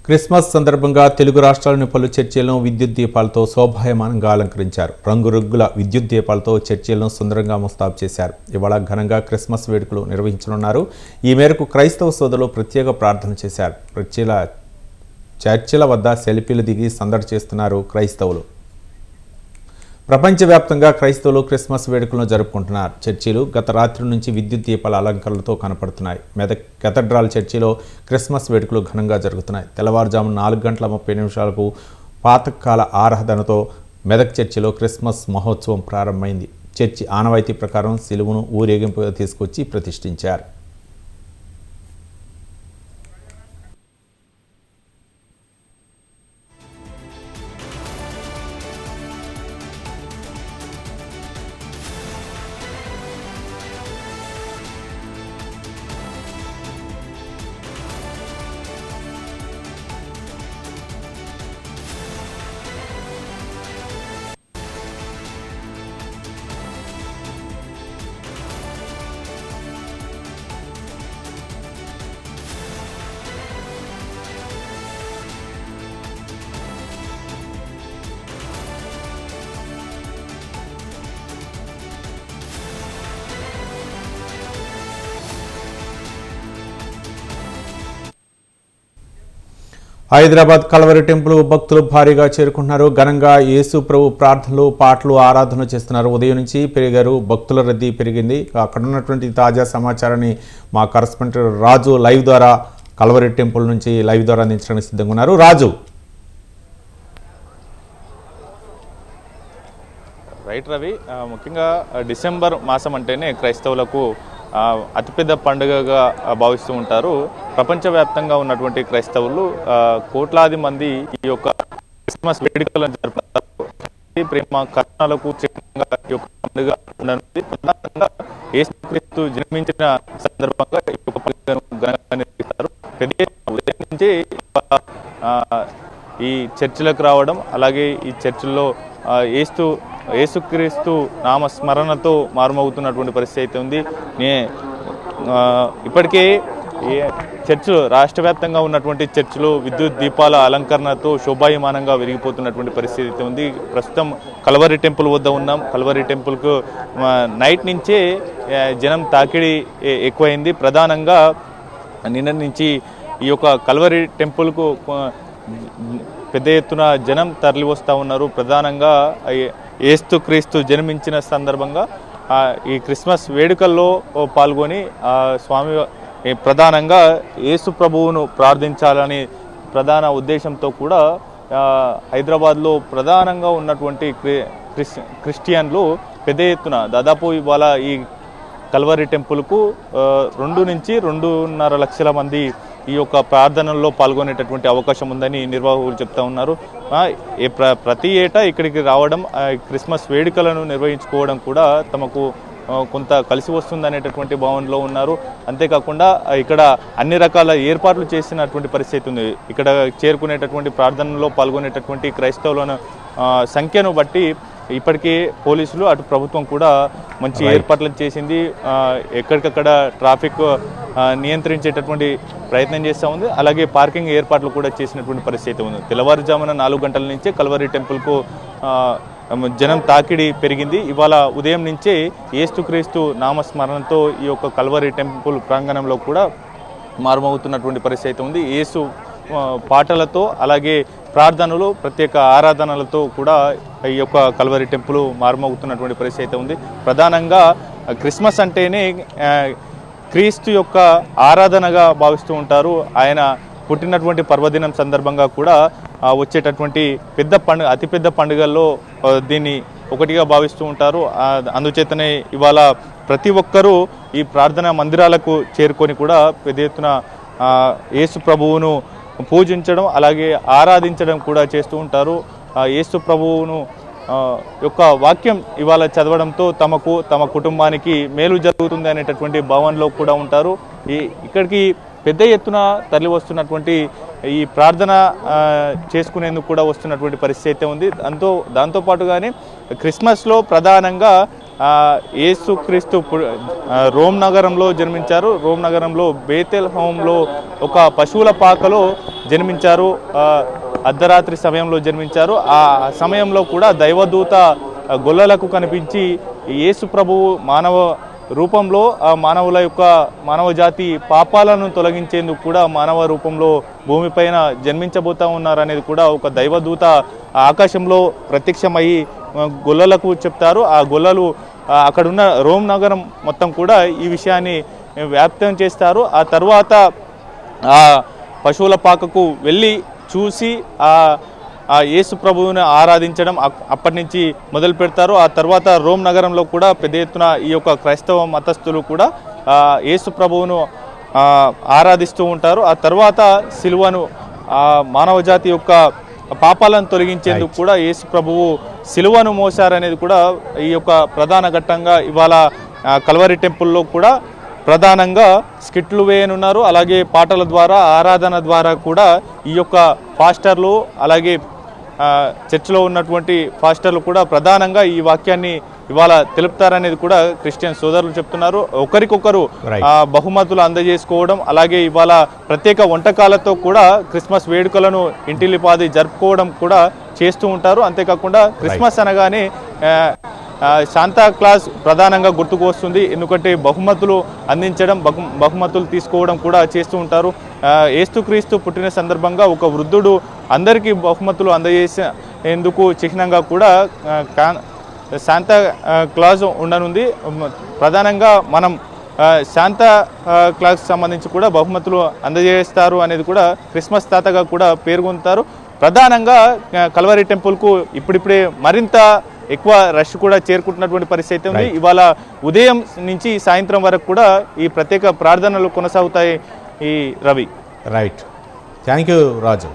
Christmas సందర్భంగా తెలుగు రాష్ట్రాల్లోని పలు చర్చిలను విద్యుత్ దీపాలతో శోభాయమానంగా అలంకరించారు. రంగురంగుల విద్యుత్ దీపాలతో చర్చిలను సుందరంగా ముస్తాబు చేశారు. ఇవాళ ఘనంగా క్రిస్మస్ వేడుకలు నిర్వహించనున్నారు. ఈ మేరకు క్రైస్తవ సోదరులు ప్రత్యేక ప్రార్థన చేశారు. చర్చిల వద్ద సెల్ఫీలు దిగి సందడి చేస్తున్నారు క్రైస్తవులు. ప్రపంచవ్యాప్తంగా క్రైస్తవులు క్రిస్మస్ వేడుకలను జరుపుకుంటున్నారు. చర్చిలు గత రాత్రి నుంచి విద్యుత్ దీపాల అలంకరణలతో కనపడుతున్నాయి. మెదక్ కేథడ్రాల్ చర్చిలో క్రిస్మస్ వేడుకలు ఘనంగా జరుగుతున్నాయి. తెల్లవారుజాము 4:30 పాతకాల ఆరాధనతో మెదక్ చర్చిలో క్రిస్మస్ మహోత్సవం ప్రారంభమైంది. చర్చి ఆనవాయితీ ప్రకారం శిలువను ఊరేగింపుగా తీసుకొచ్చి ప్రతిష్ఠించారు. హైదరాబాద్ కల్వరి టెంపుల్ భక్తులు భారీగా చేరుకుంటున్నారు. ఘనంగా యేసు ప్రభు ప్రార్థనలు, పాటలు, ఆరాధనలు చేస్తున్నారు. ఉదయం నుంచి పెరిగారు, భక్తుల రద్దీ పెరిగింది. అక్కడ ఉన్నటువంటి తాజా సమాచారాన్ని మా కరెస్పాండెంట్ రాజు లైవ్ ద్వారా కల్వరి టెంపుల్ నుంచి లైవ్ ద్వారా అందించడానికి సిద్ధంగా ఉన్నారు. రాజు. రైట్ రవి, ముఖ్యంగా డిసెంబర్ మాసం అంటేనే క్రైస్తవులకు అతిపెద్ద పండుగగా భావిస్తూ ఉంటారు. ప్రపంచవ్యాప్తంగా ఉన్నటువంటి క్రైస్తవులు కోట్లాది మంది ఈ యొక్క క్రిస్మస్ వేడుకలను జరుపుతారు. ప్రేమ కరుణలకు చిహ్నంగా ఈ యొక్క పండుగ ఉండనుంది. ప్రధానంగా యేసుక్రీస్తు జన్మించిన సందర్భంగా ఈ యొక్క పండుగను ఘనంగా నిర్వహిస్తారు. ఉదయం నుంచి ఈ చర్చిలకు రావడం, అలాగే ఈ చర్చిల్లో యేసుక్రీస్తు నామస్మరణతో మారుమవుతున్నటువంటి పరిస్థితి అయితే ఉంది. ఇప్పటికే చర్చిలు రాష్ట్ర వ్యాప్తంగా ఉన్నటువంటి చర్చిలు విద్యుత్ దీపాల అలంకరణతో శోభాయమానంగా విరిగిపోతున్నటువంటి పరిస్థితి అయితే ఉంది. ప్రస్తుతం కల్వరి టెంపుల్ వద్ద ఉన్నాం. కల్వరి టెంపుల్కు నైట్ నుంచే జనం తాకిడి ఎక్కువైంది. ప్రధానంగా నిన్న నుంచి ఈ యొక్క కల్వరి టెంపుల్కు పెద్ద ఎత్తున జనం తరలి వస్తూ ఉన్నారు. ప్రధానంగా యేసుక్రీస్తు జన్మించిన సందర్భంగా ఈ క్రిస్మస్ వేడుకల్లో పాల్గొని స్వామి ప్రధానంగా యేసు ప్రభువును ప్రార్థించాలని ప్రధాన ఉద్దేశంతో కూడా హైదరాబాద్లో ప్రధానంగా ఉన్నటువంటి క్రిస్టియన్లు పెద్ద ఎత్తున దాదాపు ఇవాళ ఈ కల్వరి టెంపుల్కు 2 నుంచి 2.5 లక్షల మంది ఈ యొక్క ప్రార్థనల్లో పాల్గొనేటటువంటి అవకాశం ఉందని నిర్వాహకులు చెప్తా ఉన్నారు. ప్రతి ఏటా ఇక్కడికి రావడం, క్రిస్మస్ వేడుకలను నిర్వహించుకోవడం కూడా తమకు కొంత కలిసి వస్తుందనేటటువంటి భావనలో ఉన్నారు. అంతేకాకుండా ఇక్కడ అన్ని రకాల ఏర్పాట్లు చేసినటువంటి పరిస్థితి ఉంది. ఇక్కడ చేరుకునేటటువంటి ప్రార్థనలో పాల్గొనేటటువంటి క్రైస్తవుల సంఖ్యను బట్టి ఇప్పటికే పోలీసులు, అటు ప్రభుత్వం కూడా మంచి ఏర్పాట్లు చేసింది. ఎక్కడికక్కడ ట్రాఫిక్ నియంత్రించేటటువంటి ప్రయత్నం చేస్తూ ఉంది. అలాగే పార్కింగ్ ఏర్పాట్లు కూడా చేసినటువంటి పరిస్థితి ఉంది. తెల్లవారుజామున 4 గంటల నుంచే కల్వరి టెంపుల్కు జనం తాకిడి పెరిగింది. ఇవాళ ఉదయం నుంచే యేసుక్రీస్తు నామస్మరణతో ఈ యొక్క కల్వరి టెంపుల్ ప్రాంగణంలో కూడా మారుమవుతున్నటువంటి పరిస్థితి ఉంది. యేసు పాటలతో, అలాగే ప్రార్థనలు, ప్రత్యేక ఆరాధనలతో కూడా ఈ యొక్క కల్వరి టెంపుల్ మారుమవుతున్నటువంటి పరిస్థితి ఉంది. ప్రధానంగా క్రిస్మస్ అంటేనే క్రీస్తు యొక్క ఆరాధనగా భావిస్తూ ఉంటారు. ఆయన పుట్టినటువంటి పర్వదినం సందర్భంగా కూడా వచ్చేటటువంటి అతిపెద్ద పండుగల్లో దీన్ని ఒకటిగా భావిస్తూ ఉంటారు. అందుచేతనే ఇవాళ ప్రతి ఒక్కరూ ఈ ప్రార్థనా మందిరాలకు చేరుకొని కూడా పెద్ద ఎత్తున యేసు ప్రభువును పూజించడం, అలాగే ఆరాధించడం కూడా చేస్తూ ఉంటారు. యేసు ప్రభువును యొక్క వాక్యం ఇవాళ చదవడంతో తమకు, తమ కుటుంబానికి మేలు జరుగుతుంది అనేటటువంటి భావనలో కూడా ఉంటారు. ఇక్కడికి పెద్ద ఎత్తున తరలి వస్తున్నటువంటి ఈ ప్రార్థన చేసుకునేందుకు కూడా వస్తున్నటువంటి పరిస్థితి అయితే ఉంది. దాంతోపాటుగానే క్రిస్మస్లో ప్రధానంగా యేసుక్రీస్తు రోమ్ నగరంలో జన్మించారు. రోమ్ నగరంలో బేతెల్ హోంలో ఒక పశువుల పాకలో జన్మించారు. అర్ధరాత్రి సమయంలో జన్మించారు. ఆ సమయంలో కూడా దైవదూత గొల్లలకు కనిపించి యేసు ప్రభువు మానవ రూపంలో మానవుల యొక్క మానవ జాతి పాపాలను తొలగించేందుకు కూడా మానవ రూపంలో భూమిపైన జన్మించబోతా ఉన్నారనేది కూడా ఒక దైవదూత ఆకాశంలో ప్రత్యక్షమయ్యి గొల్లలకు చెప్తారు. ఆ గొల్లలు అక్కడున్న రోమ్ నగరం మొత్తం కూడా ఈ విషయాన్ని వ్యాప్తం చేస్తారు. ఆ తర్వాత ఆ పశువుల పాకకు వెళ్ళి చూసి ఆ యేసు ప్రభువుని ఆరాధించడం అప్పటి నుంచి మొదలు పెడతారు. ఆ తర్వాత రోమ్ నగరంలో కూడా పెద్ద ఎత్తున ఈ యొక్క క్రైస్తవ మతస్థులు కూడా యేసు ప్రభువును ఆరాధిస్తూ ఉంటారు. ఆ తర్వాత సిలువను మానవ జాతి యొక్క పాపాలను తొలగించేందుకు కూడా యేసు ప్రభువు సిలువను మోసారనేది కూడా ఈ యొక్క ప్రధాన ఘట్టంగా ఇవాళ కల్వరి టెంపుల్లో కూడా ప్రధానంగా స్కిట్లు వేయనున్నారు. అలాగే పాటల ద్వారా ఆరాధన ద్వారా కూడా ఈ యొక్క పాస్టర్లు అలాగే చర్చిలో ఉన్నటువంటి పాస్టర్లు కూడా ప్రధానంగా ఈ వాక్యాన్ని ఇవాళ తెలుపుతారనేది కూడా క్రిస్టియన్ సోదరులు చెప్తున్నారు. ఒకరికొకరు బహుమతులు అందజేసుకోవడం, అలాగే ఇవాళ ప్రత్యేక వంటకాలతో కూడా క్రిస్మస్ వేడుకలను ఇంటిల్లిపాది జరుపుకోవడం కూడా చేస్తూ ఉంటారు. అంతేకాకుండా క్రిస్మస్ అనగానే శాంతా క్లాస్ ప్రధానంగా గుర్తుకు వస్తుంది. ఎందుకంటే బహుమతులు అందించడం, బహుమతులు తీసుకోవడం కూడా చేస్తూ ఉంటారు. యేసుక్రీస్తు పుట్టిన సందర్భంగా ఒక వృద్ధుడు అందరికీ బహుమతులు అందజేసేందుకు చిహ్నంగా కూడా శాంతా క్లాజ్ ఉండనుంది. ప్రధానంగా మనం శాంతా క్లాస్ సంబంధించి కూడా బహుమతులు అందజేస్తారు అనేది కూడా క్రిస్మస్ తాతగా కూడా పేర్కొంటారు. ప్రధానంగా కల్వరి టెంపుల్కు ఇప్పుడిప్పుడే మరింత ఎక్కువ రష్ కూడా చేరుకుంటున్నటువంటి పరిస్థితి ఉంది. ఇవాళ ఉదయం నుంచి సాయంత్రం వరకు కూడా ఈ ప్రత్యేక ప్రార్థనలు కొనసాగుతాయి. ఈ Ravi right, thank you Raju.